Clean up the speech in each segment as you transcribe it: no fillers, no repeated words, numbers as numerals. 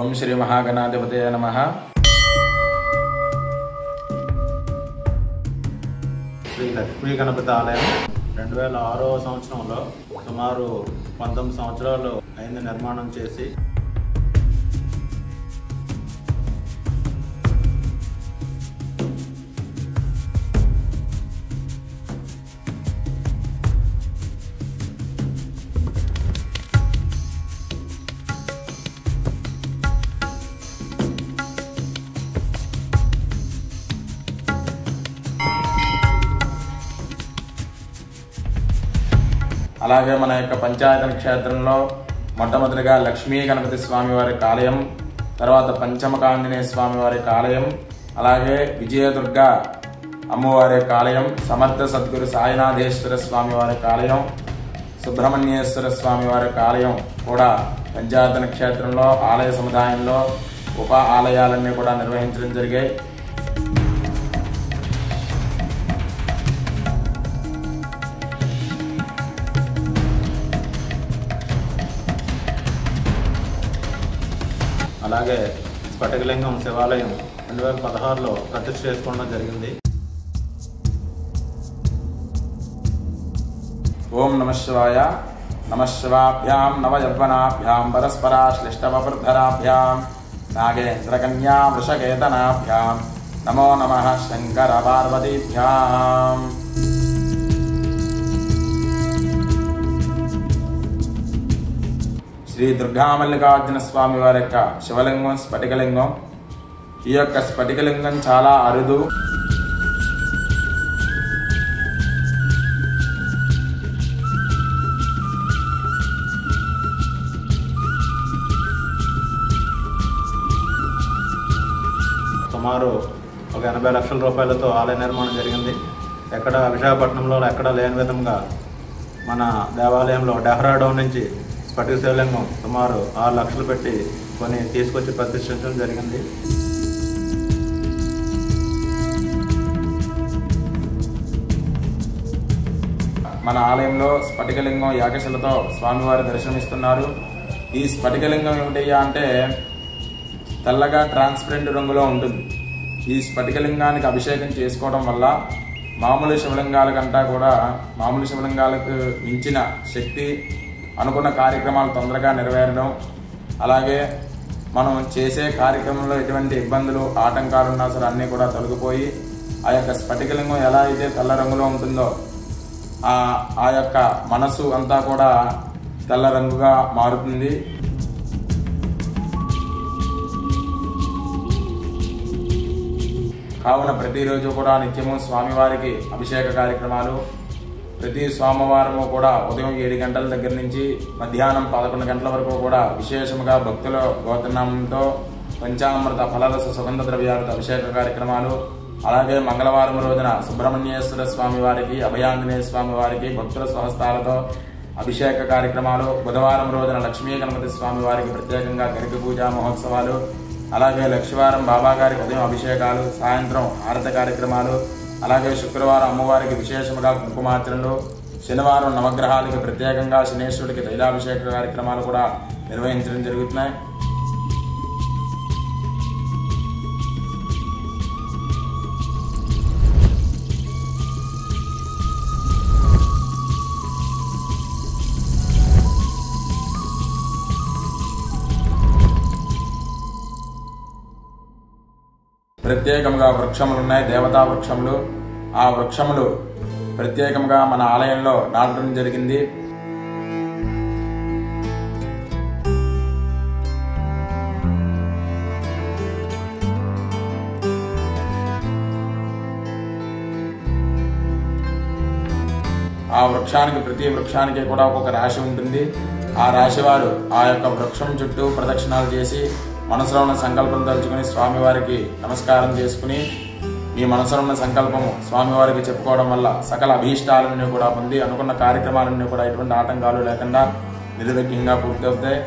ఓం శ్రీ మహాగణాధిపతయే నమః. శ్రీ లక్ష్మీ గణపతి ఆలయం 2006వ సంవత్సరంలో సుమారు 19 సంవత్సరాలు అయింది నిర్మాణం చేసి. అలాగే మన యొక్క పంచాయతన క్షేత్రంలో మొట్టమొదటిగా లక్ష్మీ గణపతి స్వామి వారి ఆలయం, తర్వాత పంచమకాంజనేయ స్వామి వారి ఆలయం, అలాగే విజయదుర్గ అమ్మవారి ఆలయం, సమర్థ సద్గురు సాయినాథేశ్వర స్వామి వారి ఆలయం, సుబ్రహ్మణ్యేశ్వర స్వామి వారి ఆలయం కూడా పంచాయతన క్షేత్రంలో ఆలయ సముదాయంలో ఉప ఆలయాలన్నీ కూడా నిర్వహించడం జరిగాయి. అలాగే స్ఫటికలింగం శివాలయం 2016లో ప్రతిష్ఠ చేసుకోవడం జరిగింది. ఓం నమః శివాయ. నమః శివాభ్యాం నవయవ్వనాభ్యాం పరస్పరాశ్లిష్టవపుర్ధరాభ్యాం నాగేంద్రకన్యా వృషకేతనాభ్యాం నమో నమః శంకర పార్వతీభ్యాం. శ్రీ దుర్గామల్లికార్జున స్వామి వారి యొక్క శివలింగం స్ఫటికలింగం. ఈ యొక్క స్ఫటికలింగం చాలా అరుదు. సుమారు ఒక 80 లక్షల రూపాయలతో ఆలయ నిర్మాణం జరిగింది. ఎక్కడ విశాఖపట్నంలో ఎక్కడ లేని విధంగా మన దేవాలయంలో డెహ్రాడూన్ నుంచి స్ఫటిక శివలింగం సుమారు 6 లక్షలు పెట్టి కొని తీసుకొచ్చి ప్రతిష్ఠించడం జరిగింది. మన ఆలయంలో స్ఫటికలింగం యాగశిలతో స్వామివారి దర్శనమిస్తున్నారు. ఈ స్ఫటికలింగం ఏమిటయ్యా అంటే తెల్లగా ట్రాన్స్పరెంట్ రంగులో ఉంటుంది. ఈ స్ఫటికలింగానికి అభిషేకం చేసుకోవడం వల్ల మామూలు శివలింగాల కంటా కూడా మామూలు శివలింగాలకు మించిన శక్తి, అనుకున్న కార్యక్రమాలు తొందరగా నెరవేరడం, అలాగే మనం చేసే కార్యక్రమంలో ఎటువంటి ఇబ్బందులు ఆటంకాలు ఉన్నా సరే అన్నీ కూడా తొలగిపోయి ఆ యొక్క స్ఫటికలింగం ఎలా అయితే తెల్ల రంగులో ఉంటుందో ఆ యొక్క మనసు అంతా కూడా తెల్ల రంగుగా మారుతుంది. కావున ప్రతిరోజు కూడా నిత్యము స్వామివారికి అభిషేక కార్యక్రమాలు, ప్రతి సోమవారము కూడా ఉదయం 7 గంటల దగ్గర నుంచి మధ్యాహ్నం 11 గంటల వరకు కూడా విశేషముగా భక్తుల గోత్రనామంతో పంచామృత ఫలరస సుగంధ ద్రవ్యాలతో అభిషేక కార్యక్రమాలు, అలాగే మంగళవారం రోజున సుబ్రహ్మణ్యేశ్వర స్వామి వారికి, అభయాంజనేయ స్వామి వారికి భక్తుల స్వహస్తాలతో అభిషేక కార్యక్రమాలు, బుధవారం రోజున లక్ష్మీ గణపతి స్వామి వారికి ప్రత్యేకంగా గరిక పూజా మహోత్సవాలు, అలాగే లక్షవారం బాబాగారికి ఉదయం అభిషేకాలు, సాయంత్రం హారత కార్యక్రమాలు, అలాగే శుక్రవారం అమ్మవారికి విశేషముగా కుంకుమార్చనలు, శనివారం నవగ్రహాలకి ప్రత్యేకంగా శనేశ్వరుడికి తైలాభిషేక కార్యక్రమాలు కూడా నిర్వహించడం జరుగుతున్నాయి. ప్రత్యేకంగా వృక్షములు ఉన్నాయి, దేవతా వృక్షములు. ఆ వృక్షములు ప్రత్యేకంగా మన ఆలయంలో నాటడం జరిగింది. ఆ వృక్షానికి ప్రతి వృక్షానికి కూడా ఒక్కొక్క రాశి ఉంటుంది. ఆ రాశి వారు ఆ యొక్క వృక్షం చుట్టూ ప్రదక్షిణాలు చేసి మనసులో ఉన్న సంకల్పం తలుచుకుని స్వామివారికి నమస్కారం చేసుకుని మీ మనసులో ఉన్న సంకల్పము స్వామివారికి చెప్పుకోవడం వల్ల సకల అభీష్టాలన్నీ కూడా పొంది అనుకున్న కార్యక్రమాలన్నీ కూడా ఎటువంటి ఆటంకాలు లేకుండా నిర్విఘ్నంగా పూర్తవుతాయి.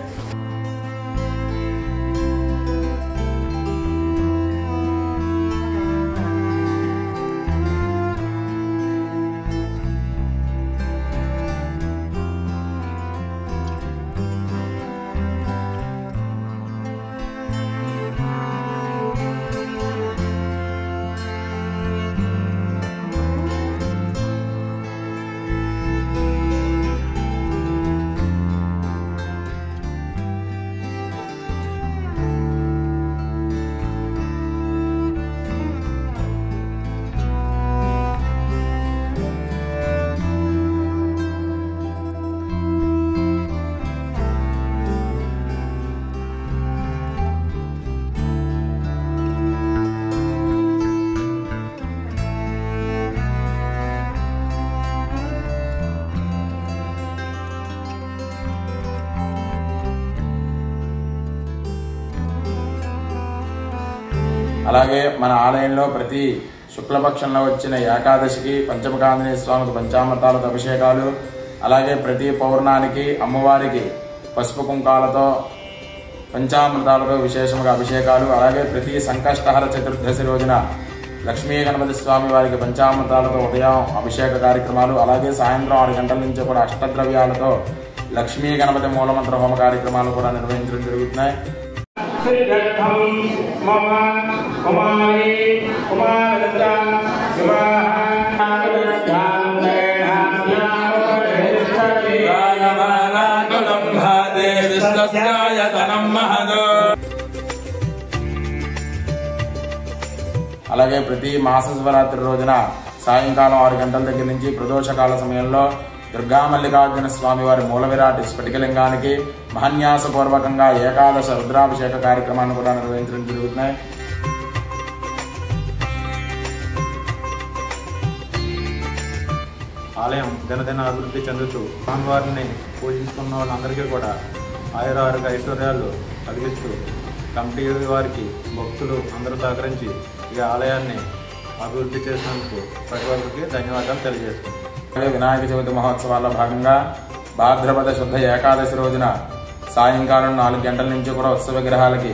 అలాగే మన ఆలయంలో ప్రతి శుక్లపక్షంలో వచ్చిన ఏకాదశికి పంచముఖ ఆంజనేయ స్వామికి పంచామృతాలతో అభిషేకాలు, అలాగే ప్రతి పౌర్ణానికి అమ్మవారికి పసుపు కుంకాలతో పంచామృతాలతో విశేషంగా అభిషేకాలు, అలాగే ప్రతి సంకష్టహర చతుర్దశి రోజున లక్ష్మీ గణపతి స్వామి వారికి పంచామృతాలతో ఉదయం అభిషేక కార్యక్రమాలు, అలాగే సాయంత్రం 6 గంటల నుంచి కూడా అష్టద్రవ్యాలతో లక్ష్మీ గణపతి మూలమంత్ర హోమ కార్యక్రమాలు కూడా నిర్వహించడం జరుగుతున్నాయి. అలాగే ప్రతి మాస శివరాత్రి రోజున సాయంకాలం 6 గంటల దగ్గర నుంచి ప్రదోషకాల సమయంలో దుర్గామల్లికార్జున స్వామి వారి మూల విరాటి స్ఫటికలింగానికి మహాన్యాసపూర్వకంగా ఏకాదశ రుద్రాభిషేక కార్యక్రమాన్ని కూడా నిర్వహించడం జరుగుతున్నాయి. ఆలయం దినదిన అభివృద్ధి చెందుతూ స్వామివారిని పూజించుకున్న వాళ్ళందరికీ కూడా ఆయురారోగ్య ఐశ్వర్యాలు కలిగిస్తూ కమిటీ వారికి భక్తులు అందరూ సహకరించి ఈ ఆలయాన్ని అభివృద్ధి చేసినందుకు ప్రతి ఒక్కరికి ధన్యవాదాలు తెలియజేస్తున్నాం. వినాయక చవితి మహోత్సవాల్లో భాగంగా భాద్రపద శుద్ధ ఏకాదశి రోజున సాయంకాలం 4 గంటల నుంచి కూడా ఉత్సవ విగ్రహాలకి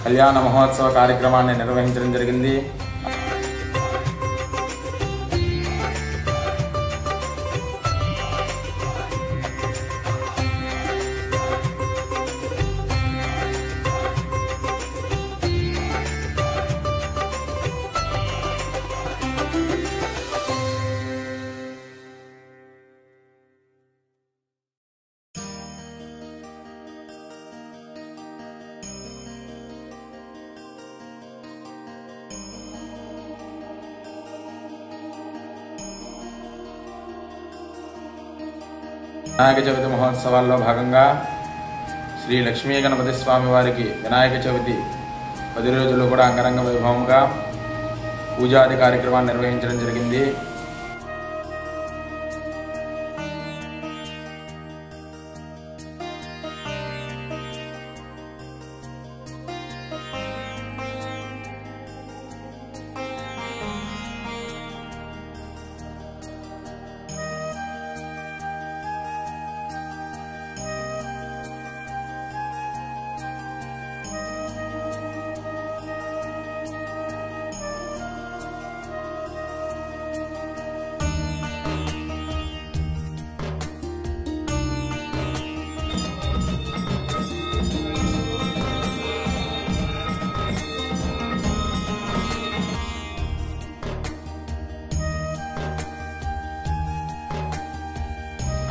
కళ్యాణ మహోత్సవ కార్యక్రమాన్ని నిర్వహించడం జరిగింది. వినాయక చవితి మహోత్సవాల్లో భాగంగా శ్రీ లక్ష్మీ గణపతి స్వామి వారికి వినాయక చవితి 10 రోజులు కూడా అంగరంగ వైభవంగా పూజాది కార్యక్రమాన్ని నిర్వహించడం జరిగింది.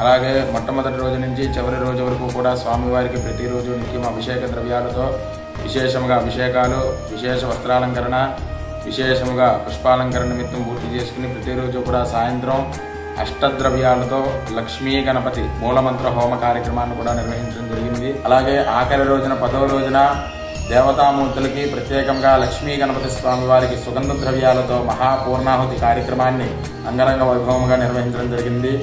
అలాగే మొట్టమొదటి రోజు నుంచి చివరి రోజు వరకు కూడా స్వామివారికి ప్రతిరోజు నిత్యం అభిషేక ద్రవ్యాలతో విశేషముగా అభిషేకాలు, విశేష వస్త్రాలంకరణ, విశేషముగా పుష్పాలంకరణ నిమిత్తం పూర్తి చేసుకుని ప్రతిరోజు కూడా సాయంత్రం అష్టద్రవ్యాలతో లక్ష్మీ గణపతి మూలమంత్ర హోమ కార్యక్రమాన్ని కూడా నిర్వహించడం జరిగింది. అలాగే ఆఖరి రోజున 10వ రోజున దేవతామూర్తులకి ప్రత్యేకంగా లక్ష్మీ గణపతి స్వామి వారికి సుగంధ ద్రవ్యాలతో మహాపూర్ణాహుతి కార్యక్రమాన్ని అంగరంగ వైభవంగా నిర్వహించడం జరిగింది.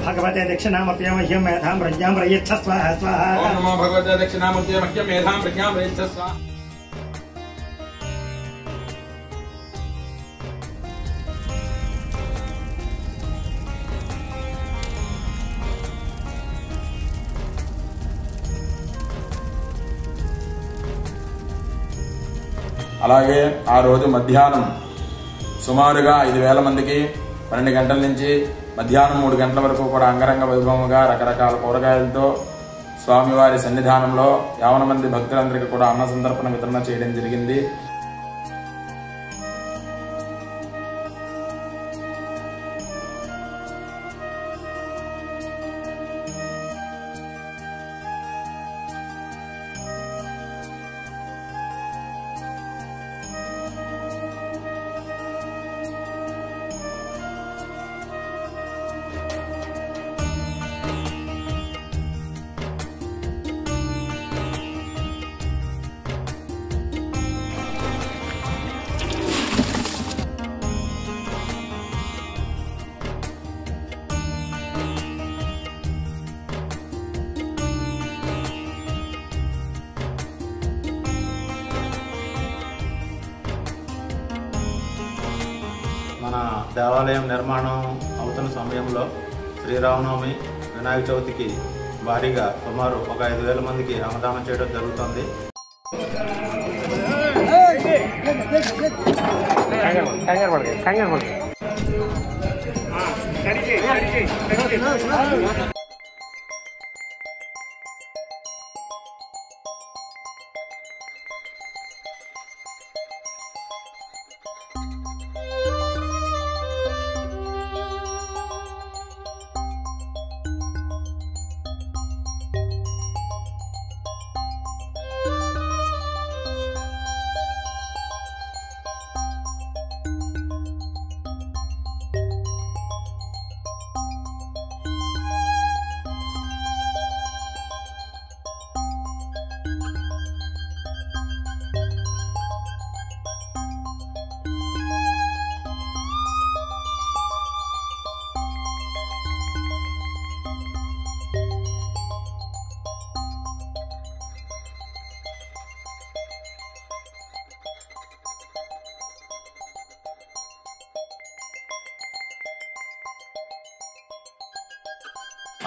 భగవతే దక్షిణామూర్తయే మహ్యం మేధాం ప్రజ్ఞాం ప్రయచ్చ స్వాహ స్వాహ. ఓం నమో భగవతే దక్షిణామూర్తయే మహ్యం మేధాం ప్రజ్ఞాం ప్రయచ్చ స్వాహ. అలాగే ఆ రోజు మధ్యాహ్నం సుమారుగా 5,000 మందికి 12 గంటల నుంచి మధ్యాహ్నం 3 గంటల వరకు కూడా అంగరంగ వైభవంగా రకరకాల కూరగాయలతో స్వామివారి సన్నిధానంలో 50 మంది భక్తులందరికీ కూడా అన్న సంతర్పణ వితరణ చేయడం జరిగింది. దేవాలయం నిర్మాణం అవుతున్న సమయంలో శ్రీరామనవమి, వినాయక చవితికి భారీగా సుమారు ఒక 5,000 మందికి అన్నదానం చేయడం జరుగుతుంది.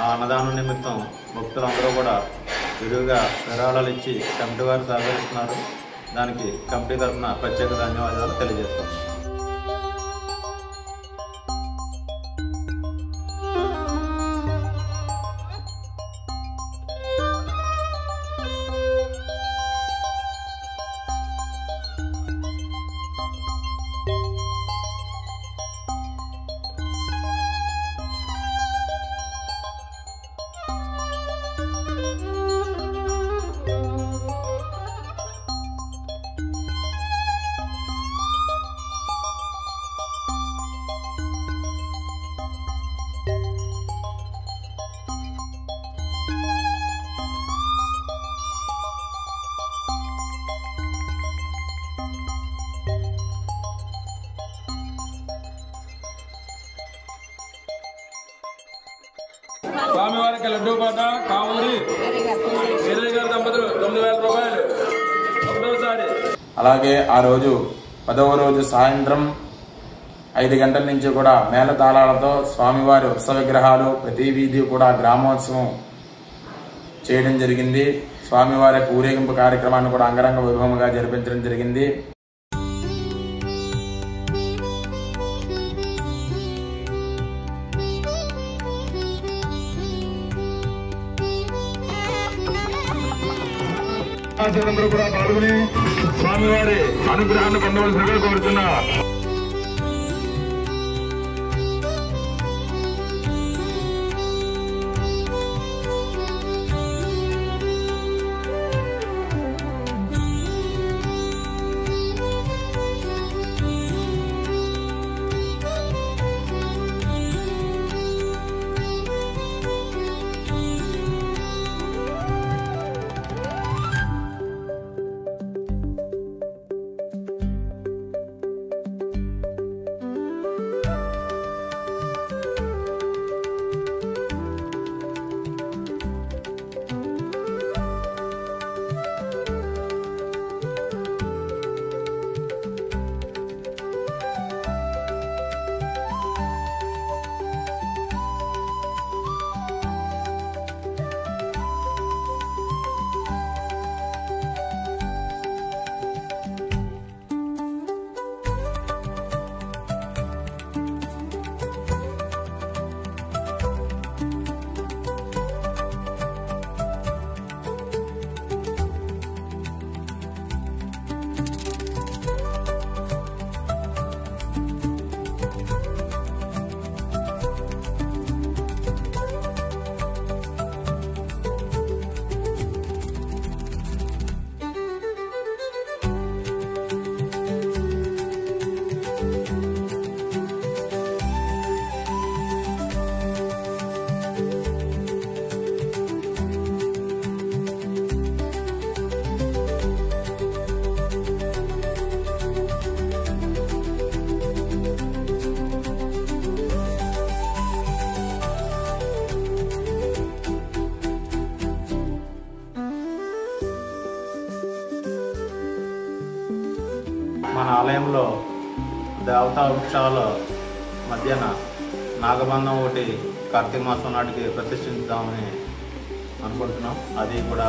ఆ అన్నదానం నిమిత్తం భక్తులందరూ కూడా విరివిగా విరాళాలు ఇచ్చి కమిటీ వారు సహకరిస్తున్నారు. దానికి కమిటీ తరఫున ప్రత్యేక ధన్యవాదాలు తెలియజేస్తాం. స్వామివారికి లడ్డూ పాట కావూరి ఎర్రి గారి దంపతులు 9,000 రూపాయలు ఒకటోసారి. అలాగే ఆ రోజు 10వ రోజు సాయంత్రం 5 గంటల నుంచి కూడా మేళతాళాలతో స్వామివారి ఉత్సవ విగ్రహాలు ప్రతి వీధి కూడా గ్రామోత్సవం చేయడం జరిగింది. స్వామివారి ఊరేగింపు కార్యక్రమాన్ని కూడా అంగరంగ వైభవంగా జరిపించడం జరిగింది. అందరూ కూడా పాల్గొని స్వామివారి అనుగ్రహాన్ని పొందవలసిందిగా కోరుతున్నా. మన ఆలయంలో దేవతా వృక్షాలు మధ్యాహ్న నాగబంధం ఒకటి కార్తీక మాసం నాటికి ప్రతిష్ఠిద్దామని అనుకుంటున్నాం. అది కూడా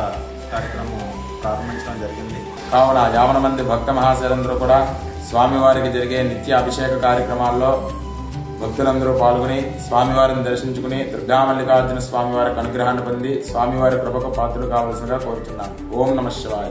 కార్యక్రమం ప్రారంభించడం జరిగింది. కావున 50 మంది భక్త మహాశయులందరూ కూడా స్వామివారికి జరిగే నిత్య అభిషేక కార్యక్రమాల్లో భక్తులందరూ పాల్గొని స్వామివారిని దర్శించుకుని దుర్గామల్లికార్జున స్వామివారికి అనుగ్రహాన్ని పొంది స్వామివారి కృపకు పాత్రలు కావలసిందిగా కోరుతున్నాను. ఓం నమః శివాయ.